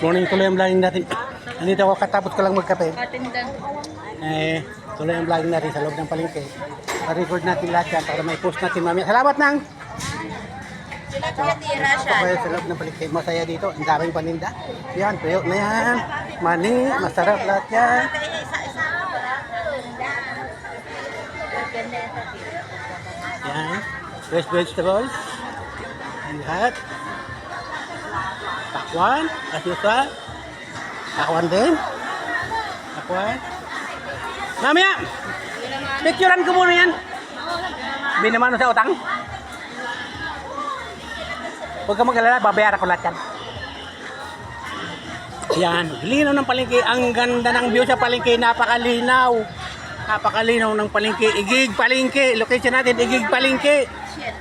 Morning, tuloy ang vlogging natin. Nandito ako, katapos ko lang magkape. Tuloy ang vlogging natin sa loob ng palengke. Pa-record natin lahat yan para may post natin mamaya. Salamat nang! Ito kayo sa loob ng palengke. Masaya dito. Ang daming paninda. Yan, tuyo na yan. Mani, masarap lahat yan. Yan. Fresh vegetables. Yan lahat. Pakwan, as usual. Pakwan din. Pakwan. Mamaya, picturean ko muna yan. Binamano sa utang. Huwag ka mag-alala, babayaran ko lahat yan. Yan, linaw ng palengke. Ang ganda ng view sa palengke, napakalinaw. Napakalinaw ng palengke. Igig palengke. Location natin, Igig palengke.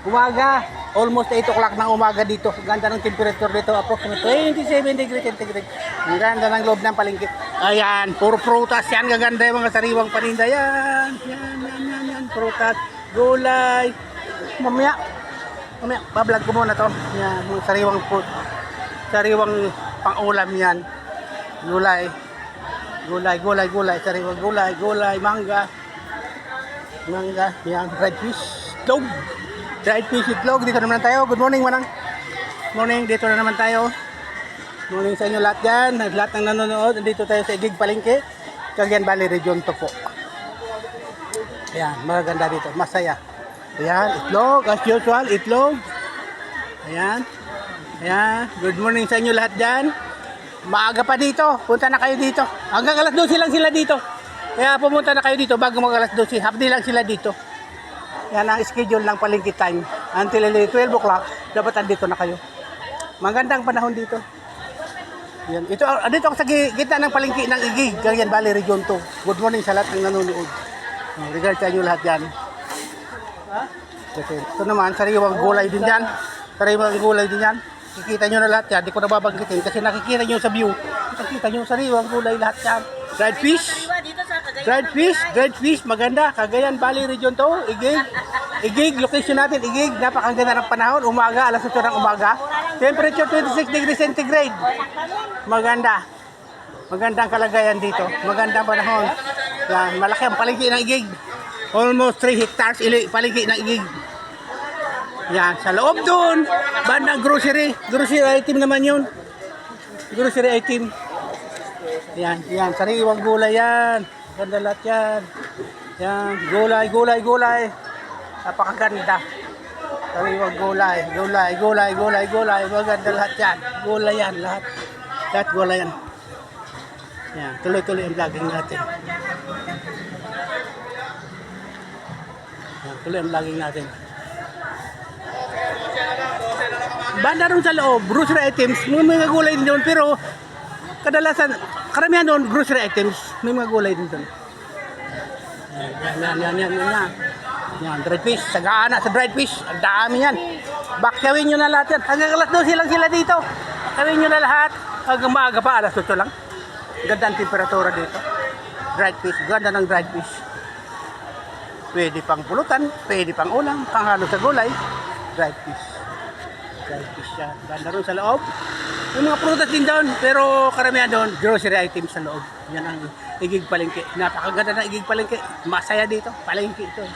Umaga, almost 8 o'clock ng umaga dito. Ganda ng temperature dito, approximately 27 degrees centigrade. Ang ganda ng loob ng palengke. Ayan, puro prutas yan. Gaganda yung mga sariwang paninda. Yan, yan. Prutas, gulay. Mamaya, bablog ko muna to. Yan, mga sariwang pang-ulam yan. Gulay, sariwang gulay, mangga, yan, dried fish, itlog. Dried fish, itlog. Dito naman tayo. Good morning, manang. Morning, dito na naman tayo. Morning sa inyo lahat dyan. Lahat ng nanonood. Dito tayo sa Igig Palengke, Cagayan Valley Region 2 po. Ayan, maganda dito. Masaya. Ayan, itlog. As usual, itlog. Ayan. Ayan. Good morning sa inyo lahat dyan. Maaga pa dito. Punta na kayo dito. Hanggang alas 12 lang sila dito. Kaya pumunta na kayo dito bago mag alas 12. Half day lang sila dito. Yan ang schedule ng palengke time. Until 12 o'clock, dapat andito na kayo. Magandang panahon dito. Yan. Dito ako sa gitna ng palengke ng Igig, Cagayan Valley Region 2. Good morning sa lahat ng nanonood. Regard sa inyo lahat yan. Ito naman, sariwang gulay din yan. Kikita nyo na lahat yan. Di ko nababanggitin kasi nakikita nyo sa view. Nakikita nyo sariwang gulay lahat yan. Dried fish, maganda. Cagayan Valley Region 2, Igig, location natin, Igig. Napakaganda ng panahon. Umaga, alas 8 ng umaga. Temperature 26 degrees centigrade. Maganda. Magandang kalagayan dito. Magandang panahon. Yan, malaki ang palengke ng Igig. Almost 3 hectares palengke ng Igig. Yan, sa loob doon, bandang grocery item naman yun. Grocery item. Yan, sariwang gulay yan. Ganda lahat yan. Yan, gulay. Napakaganda. Sariwang gulay. Maganda lahat yan. Gulay yan, lahat. Lahat gulay yan. Yan, tuloy-tuloy ang vlogging natin. Yan, tuloy ang vlogging natin. Banda rin sa loob, grocery items, may mga gulay din doon, pero kadalasan, karamihan doon, grocery items, may mga gulay din doon. Yan, dried fish, sagana sa dried fish, ang dami yan. Bakyawin nyo na lahat yan, hanggang alas 12 lang sila dito. Bakyawin nyo na lahat, hanggang maaga pa, alas 8 lang. Ganda ang temperatura dito. Dried fish, ganda ng dried fish. Pwede pang pulutan, pwede pang ulam, panghalo sa gulay, dried fish. Yan. Banda rin sa loob. May mga prutas din doon, pero karamihan doon, grocery items sa loob. Yan ang Igig Palengke. Napakaganda ng Igig Palengke. Masaya dito. Palengke ito.